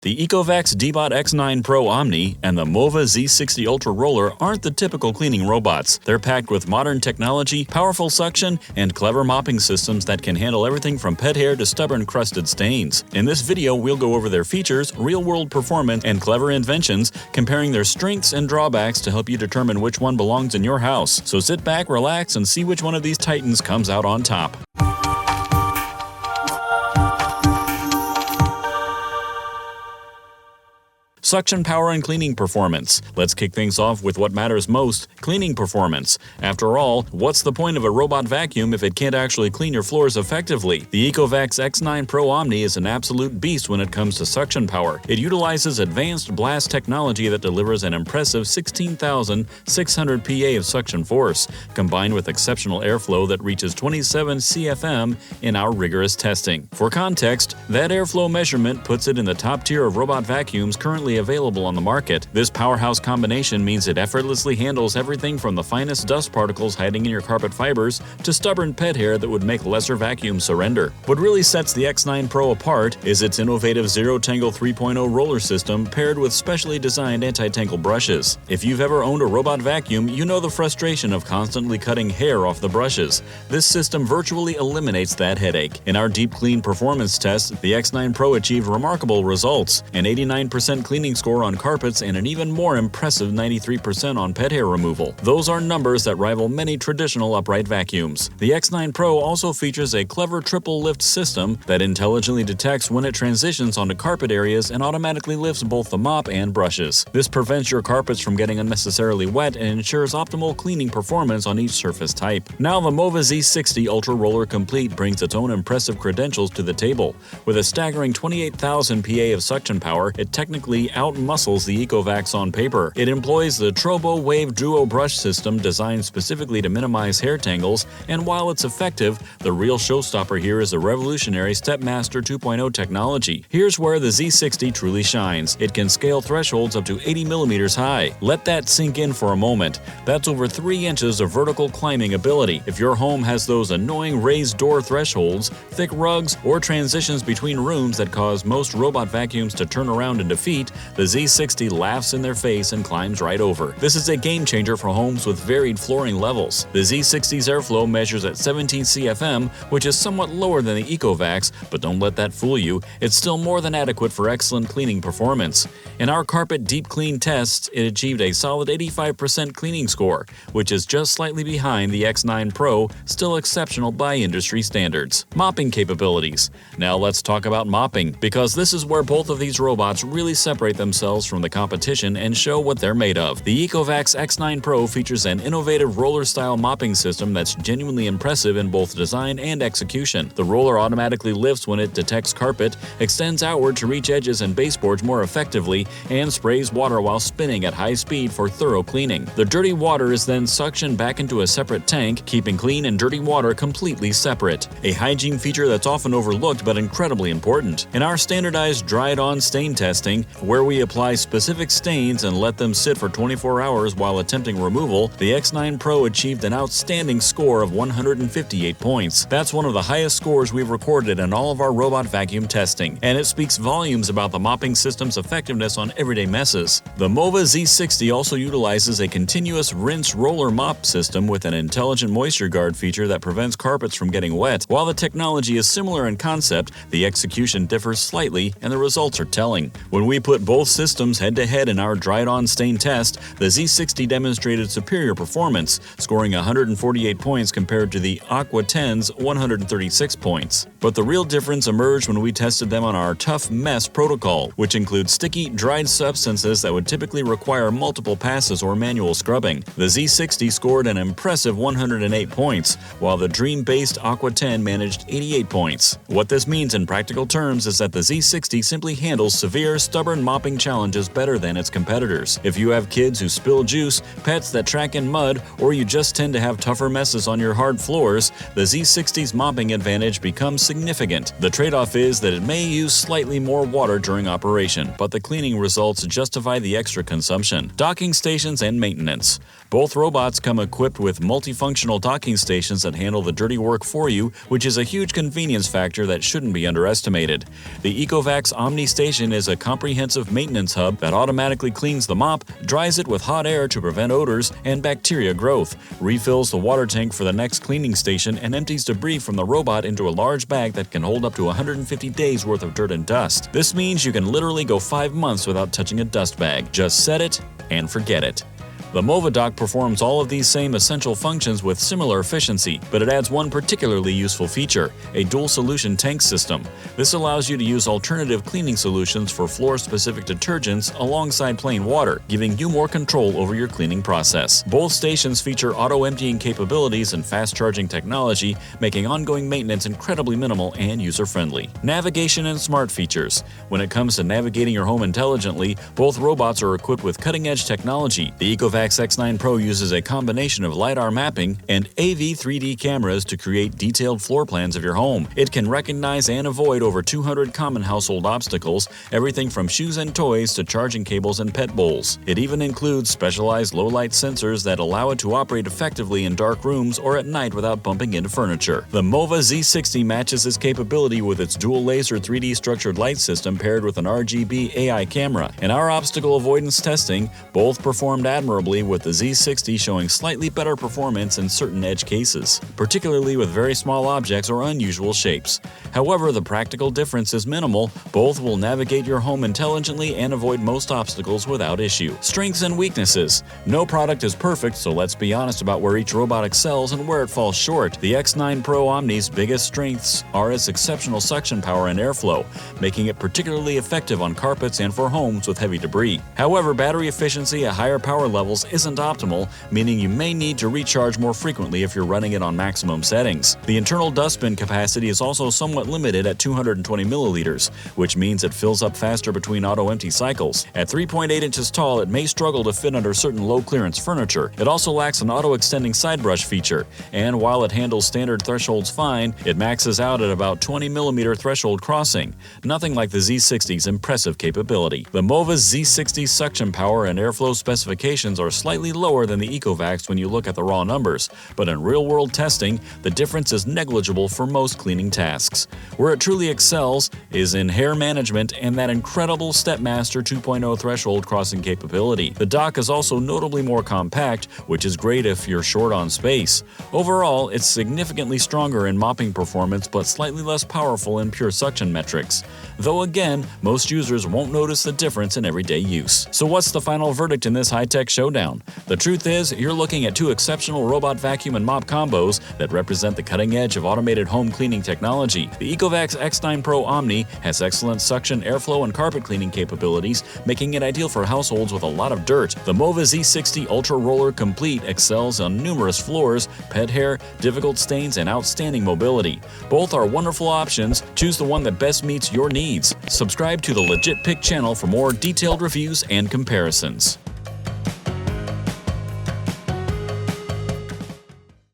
The Ecovacs Dbot X9 Pro Omni and the Mova Z60 Ultra Roller aren't the typical cleaning robots. They're packed with modern technology, powerful suction, and clever mopping systems that can handle everything from pet hair to stubborn crusted stains. In this video, we'll go over their features, real-world performance, and clever inventions, comparing their strengths and drawbacks to help you determine which one belongs in your house. So sit back, relax, and see which one of these titans comes out on top. Suction power and cleaning performance. Let's kick things off with what matters most, cleaning performance. After all, what's the point of a robot vacuum if it can't actually clean your floors effectively? The Ecovacs X9 Pro Omni is an absolute beast when it comes to suction power. It utilizes advanced blast technology that delivers an impressive 16,600 PA of suction force, combined with exceptional airflow that reaches 27 CFM in our rigorous testing. For context, that airflow measurement puts it in the top tier of robot vacuums currently available on the market. This powerhouse combination means it effortlessly handles everything from the finest dust particles hiding in your carpet fibers to stubborn pet hair that would make lesser vacuums surrender. What really sets the X9 Pro apart is its innovative Zero Tangle 3.0 roller system paired with specially designed anti-tangle brushes. If you've ever owned a robot vacuum, you know the frustration of constantly cutting hair off the brushes. This system virtually eliminates that headache. In our deep clean performance test, the X9 Pro achieved remarkable results: an 89% cleaning score on carpets and an even more impressive 93% on pet hair removal. Those are numbers that rival many traditional upright vacuums. The X9 Pro also features a clever triple lift system that intelligently detects when it transitions onto carpet areas and automatically lifts both the mop and brushes. This prevents your carpets from getting unnecessarily wet and ensures optimal cleaning performance on each surface type. Now the Mova Z60 Ultra Roller Complete brings its own impressive credentials to the table. With a staggering 28,000 PA of suction power, it technically outmuscles the Ecovacs on paper. It employs the Turbo Wave Duo brush system designed specifically to minimize hair tangles, and while it's effective, the real showstopper here is the revolutionary Stepmaster 2.0 technology. Here's where the Z60 truly shines. It can scale thresholds up to 80 millimeters high. Let that sink in for a moment. That's over 3 inches of vertical climbing ability. If your home has those annoying raised door thresholds, thick rugs, or transitions between rooms that cause most robot vacuums to turn around in defeat, the Z60 laughs in their face and climbs right over. This is a game changer for homes with varied flooring levels. The Z60's airflow measures at 17 CFM, which is somewhat lower than the Ecovacs, but don't let that fool you. It's still more than adequate for excellent cleaning performance. In our carpet deep clean tests, it achieved a solid 85% cleaning score, which is just slightly behind the X9 Pro, still exceptional by industry standards. Mopping capabilities. Now let's talk about mopping, because this is where both of these robots really separate themselves from the competition and show what they're made of. The Ecovacs X9 Pro features an innovative roller-style mopping system that's genuinely impressive in both design and execution. The roller automatically lifts when it detects carpet, extends outward to reach edges and baseboards more effectively, and sprays water while spinning at high speed for thorough cleaning. The dirty water is then suctioned back into a separate tank, keeping clean and dirty water completely separate. A hygiene feature that's often overlooked but incredibly important. In our standardized dried-on stain testing, where we apply specific stains and let them sit for 24 hours while attempting removal, the X9 Pro achieved an outstanding score of 158 points. That's one of the highest scores we've recorded in all of our robot vacuum testing, and it speaks volumes about the mopping system's effectiveness on everyday messes. The Mova Z60 also utilizes a continuous rinse roller mop system with an intelligent moisture guard feature that prevents carpets from getting wet. While the technology is similar in concept, the execution differs slightly and the results are telling. When we put both systems head-to-head in our dried-on stain test, the Z60 demonstrated superior performance, scoring 148 points compared to the Aqua 10's 136 points. But the real difference emerged when we tested them on our Tough Mess protocol, which includes sticky, dried substances that would typically require multiple passes or manual scrubbing. The Z60 scored an impressive 108 points, while the Dream-based Aqua 10 managed 88 points. What this means in practical terms is that the Z60 simply handles severe, stubborn mopping mopping challenges better than its competitors. If you have kids who spill juice, pets that track in mud, or you just tend to have tougher messes on your hard floors, the Z60's mopping advantage becomes significant. The trade-off is that it may use slightly more water during operation, but the cleaning results justify the extra consumption. Docking stations and maintenance. Both robots come equipped with multifunctional docking stations that handle the dirty work for you, which is a huge convenience factor that shouldn't be underestimated. The Ecovacs Omni station is a comprehensive maintenance hub that automatically cleans the mop, dries it with hot air to prevent odors and bacteria growth, refills the water tank for the next cleaning station, and empties debris from the robot into a large bag that can hold up to 150 days worth of dirt and dust. This means you can literally go 5 months without touching a dust bag. Just set it and forget it. The Mova dock performs all of these same essential functions with similar efficiency, but it adds one particularly useful feature, a dual-solution tank system. This allows you to use alternative cleaning solutions for floor-specific detergents alongside plain water, giving you more control over your cleaning process. Both stations feature auto-emptying capabilities and fast-charging technology, making ongoing maintenance incredibly minimal and user-friendly. Navigation and smart features. When it comes to navigating your home intelligently, both robots are equipped with cutting-edge technology. The Ecovacs X9 Pro uses a combination of LiDAR mapping and AV 3D cameras to create detailed floor plans of your home. It can recognize and avoid over 200 common household obstacles, everything from shoes and toys to charging cables and pet bowls. It even includes specialized low-light sensors that allow it to operate effectively in dark rooms or at night without bumping into furniture. The Mova Z60 matches this capability with its dual laser 3D structured light system paired with an RGB AI camera. In our obstacle avoidance testing, both performed admirably, with the Z60 showing slightly better performance in certain edge cases, particularly with very small objects or unusual shapes. However, the practical difference is minimal. Both will navigate your home intelligently and avoid most obstacles without issue. Strengths and weaknesses. No product is perfect, so let's be honest about where each robot excels and where it falls short. The X9 Pro Omni's biggest strengths are its exceptional suction power and airflow, making it particularly effective on carpets and for homes with heavy debris. However, battery efficiency at higher power levels isn't optimal, meaning you may need to recharge more frequently if you're running it on maximum settings. The internal dustbin capacity is also somewhat limited at 220 milliliters, which means it fills up faster between auto-empty cycles. At 3.8 inches tall, it may struggle to fit under certain low-clearance furniture. It also lacks an auto-extending side brush feature, and while it handles standard thresholds fine, it maxes out at about 20 millimeter threshold crossing, nothing like the Z60's impressive capability. The Mova Z60's suction power and airflow specifications are slightly lower than the Ecovacs when you look at the raw numbers, but in real-world testing, the difference is negligible for most cleaning tasks. Where it truly excels is in hair management and that incredible Stepmaster 2.0 threshold crossing capability. The dock is also notably more compact, which is great if you're short on space. Overall, it's significantly stronger in mopping performance but slightly less powerful in pure suction metrics. Though again, most users won't notice the difference in everyday use. So what's the final verdict in this high-tech showdown? The truth is, you're looking at two exceptional robot vacuum and mop combos that represent the cutting edge of automated home cleaning technology. The Ecovacs X9 Pro Omni has excellent suction, airflow, and carpet cleaning capabilities, making it ideal for households with a lot of dirt. The Mova Z60 Ultra Roller Complete excels on numerous floors, pet hair, difficult stains, and outstanding mobility. Both are wonderful options. Choose the one that best meets your needs. Subscribe to the Legit Pick channel for more detailed reviews and comparisons.